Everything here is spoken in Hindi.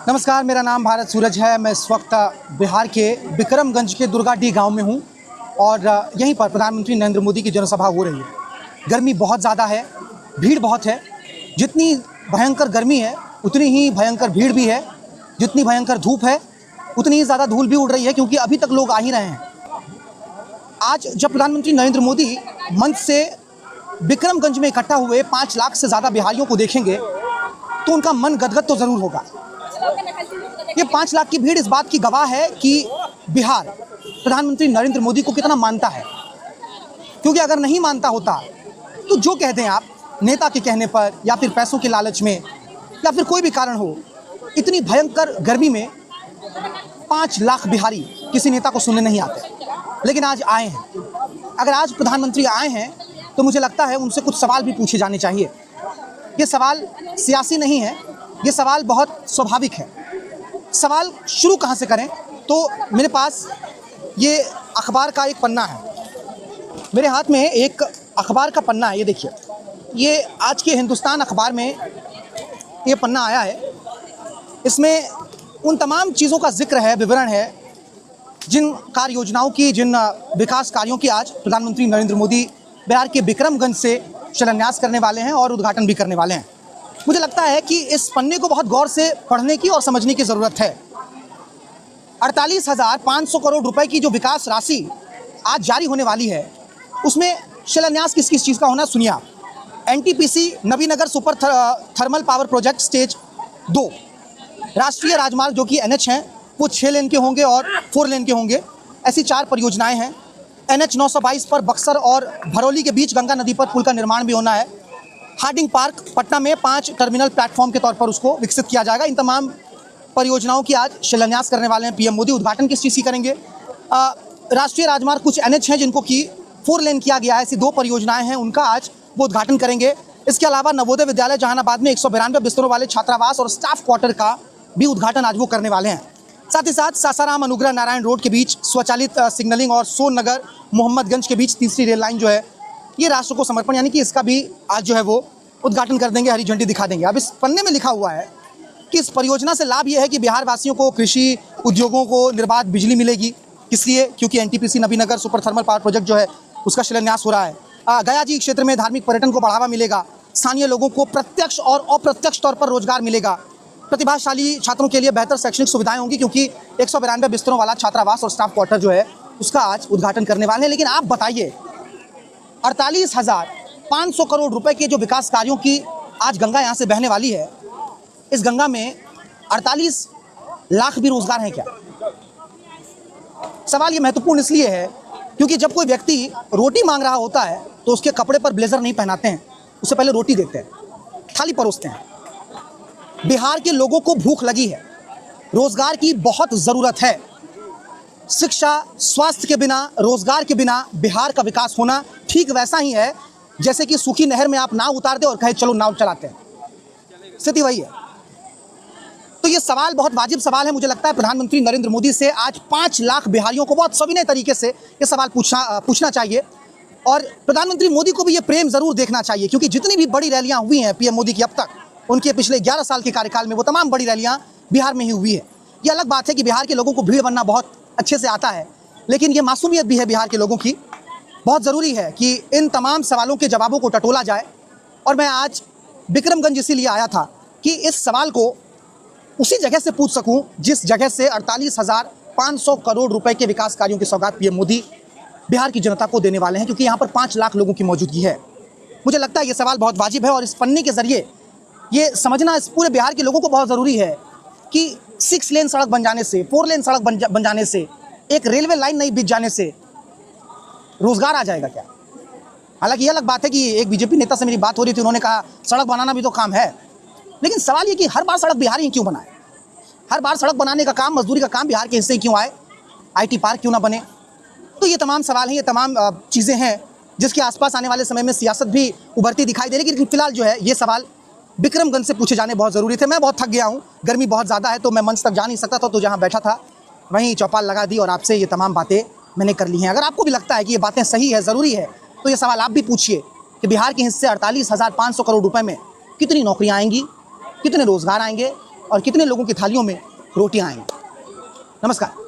नमस्कार, मेरा नाम भारत सूरज है। मैं इस वक्त बिहार के बिक्रमगंज के दुर्गाडीह गांव में हूं और यहीं पर प्रधानमंत्री नरेंद्र मोदी की जनसभा हो रही है। गर्मी बहुत ज़्यादा है, भीड़ बहुत है। जितनी भयंकर गर्मी है उतनी ही भयंकर भीड़ भी है, जितनी भयंकर धूप है उतनी ही ज़्यादा धूल भी उड़ रही है, क्योंकि अभी तक लोग आ ही रहे हैं। आज जब प्रधानमंत्री नरेंद्र मोदी मंच से बिक्रमगंज में इकट्ठा हुए 5 लाख से ज़्यादा बिहारियों को देखेंगे तो उनका मन गदगद तो ज़रूर होगा। ये 5 लाख की भीड़ इस बात की गवाह है कि बिहार प्रधानमंत्री नरेंद्र मोदी को कितना मानता है, क्योंकि अगर नहीं मानता होता तो जो कह दें आप नेता के कहने पर या फिर पैसों के लालच में या फिर कोई भी कारण हो, इतनी भयंकर गर्मी में 5 लाख बिहारी किसी नेता को सुनने नहीं आते। लेकिन आज आए हैं। अगर आज प्रधानमंत्री आए हैं तो मुझे लगता है उनसे कुछ सवाल भी पूछे जाने चाहिए। ये सवाल सियासी नहीं है, ये सवाल बहुत स्वाभाविक है। सवाल शुरू कहाँ से करें, तो मेरे पास ये अखबार का एक पन्ना है। मेरे हाथ में एक अखबार का पन्ना है, ये देखिए। ये आज के हिंदुस्तान अखबार में ये पन्ना आया है। इसमें उन तमाम चीज़ों का जिक्र है, विवरण है, जिन कार्य योजनाओं की, जिन विकास कार्यों की आज प्रधानमंत्री नरेंद्र मोदी बिहार के बिक्रमगंज से शिलान्यास करने वाले हैं और उद्घाटन भी करने वाले हैं। मुझे लगता है कि इस पन्ने को बहुत गौर से पढ़ने की और समझने की ज़रूरत है। 48,500 करोड़ रुपए की जो विकास राशि आज जारी होने वाली है, उसमें शिलान्यास किस किस चीज़ का होना, सुनिए आप। NTPC Nabinagar super thermal power project stage 2, राष्ट्रीय राजमार्ग जो कि NH हैं वो 6 लेन के होंगे और 4 लेन के होंगे। ऐसी 4 परियोजनाएं हैं। NH 922 पर बक्सर और भरौली के बीच गंगा नदी पर पुल का निर्माण भी होना है। हार्डिंग पार्क पटना में 5 टर्मिनल प्लेटफॉर्म के तौर पर उसको विकसित किया जाएगा। इन तमाम परियोजनाओं की आज शिलान्यास करने वाले हैं पीएम मोदी। उद्घाटन किस चीज़ की करेंगे? राष्ट्रीय राजमार्ग कुछ NH हैं जिनको कि 4 लेन किया गया है, ऐसी 2 परियोजनाएं हैं, उनका आज वो उद्घाटन करेंगे। इसके अलावा नवोदय विद्यालय जहानाबाद में 192 बिस्तरों वाले छात्रावास और स्टाफ क्वार्टर का भी उद्घाटन आज वो करने वाले हैं। साथ ही साथ सासाराम अनुग्रह नारायण रोड के बीच स्वचालित सिग्नलिंग और सोननगर मोहम्मदगंज के बीच तीसरी रेल लाइन जो है, ये राष्ट्र को समर्पण, यानी कि इसका भी आज जो है वो उद्घाटन कर देंगे, हरी झंडी दिखा देंगे। अब इस पन्ने में लिखा हुआ है कि इस परियोजना से लाभ ये है कि बिहार वासियों को, कृषि उद्योगों को निर्बाध बिजली मिलेगी। इसलिए क्योंकि NTPC Nabinagar super thermal power project जो है उसका शिलान्यास हो रहा है। गया जी क्षेत्र में धार्मिक पर्यटन को बढ़ावा मिलेगा। स्थानीय लोगों को प्रत्यक्ष और अप्रत्यक्ष तौर पर रोजगार मिलेगा। प्रतिभाशाली छात्रों के लिए बेहतर शैक्षणिक सुविधाएं होंगी, क्योंकि 192 बिस्तरों वाला छात्रावास और स्टाफ क्वार्टर जो है उसका आज उद्घाटन करने वाले हैं। लेकिन आप बताइए, 48,500 करोड़ रुपए के जो विकास कार्यों की आज गंगा यहाँ से बहने वाली है, इस गंगा में 48 लाख भी रोजगार हैं क्या? सवाल ये महत्वपूर्ण इसलिए है क्योंकि जब कोई व्यक्ति रोटी मांग रहा होता है तो उसके कपड़े पर ब्लेजर नहीं पहनाते हैं, उससे पहले रोटी देते हैं, थाली परोसते हैं। बिहार के लोगों को भूख लगी है, रोजगार की बहुत ज़रूरत है। शिक्षा, स्वास्थ्य के बिना, रोजगार के बिना बिहार का विकास होना ठीक वैसा ही है जैसे कि सूखी नहर में आप नाव उतार दे और कहे चलो नाव चलाते हैं। स्थिति वही है। तो ये सवाल बहुत वाजिब सवाल है। मुझे लगता है प्रधानमंत्री नरेंद्र मोदी से आज 5 लाख बिहारियों को बहुत सविनय तरीके से ये सवाल पूछना चाहिए और प्रधानमंत्री मोदी को भी ये प्रेम ज़रूर देखना चाहिए, क्योंकि जितनी भी बड़ी रैलियाँ हुई हैं पीएम मोदी की अब तक, उनके पिछले 11 साल के कार्यकाल में वो तमाम बड़ी रैलियाँ बिहार में ही हुई है। ये अलग बात है कि बिहार के लोगों को भीड़ बनना बहुत अच्छे से आता है, लेकिन ये मासूमियत भी है बिहार के लोगों की। बहुत ज़रूरी है कि इन तमाम सवालों के जवाबों को टटोला जाए। और मैं आज बिक्रमगंज इसीलिए आया था कि इस सवाल को उसी जगह से पूछ सकूं जिस जगह से 48,500 करोड़ रुपए के विकास कार्यों की सौगात पीएम मोदी बिहार की जनता को देने वाले हैं, क्योंकि यहाँ पर 5 लाख लोगों की मौजूदगी है। मुझे लगता है ये सवाल बहुत वाजिब है और इस पन्ने के ज़रिए ये समझना इस पूरे बिहार के लोगों को बहुत ज़रूरी है कि 6 लेन सड़क बन जाने से, 4 लेन सड़क बन जाने से, एक रेलवे लाइन नहीं बिक जाने से रोज़गार आ जाएगा क्या? हालांकि ये अलग बात है कि एक बीजेपी नेता से मेरी बात हो रही थी, उन्होंने कहा सड़क बनाना भी तो काम है। लेकिन सवाल ये कि हर बार सड़क बिहार ही क्यों बनाए? हर बार सड़क बनाने का काम, मजदूरी का काम बिहार के हिस्से ही क्यों आए? IT पार्क क्यों ना बने? तो ये तमाम सवाल हैं, ये तमाम चीज़ें हैं जिसके आसपास आने वाले समय में सियासत भी उभरती दिखाई दे रही है। लेकिन फिलहाल जो है ये सवाल बिक्रमगंज से पूछे जाने बहुत ज़रूरी थे। मैं बहुत थक गया हूँ, गर्मी बहुत ज़्यादा है, तो मैं मंच तक जा नहीं सकता था, तो जहाँ बैठा था वहीं चौपाल लगा दी और आपसे ये तमाम बातें मैंने कर ली हैं। अगर आपको भी लगता है कि ये बातें सही है, ज़रूरी है, तो ये सवाल आप भी पूछिए कि बिहार के हिस्से 48,500 करोड़ रुपए में कितनी नौकरियाँ आएंगी, कितने रोजगार आएंगे और कितने लोगों की थालियों में रोटियां आएंगी। नमस्कार।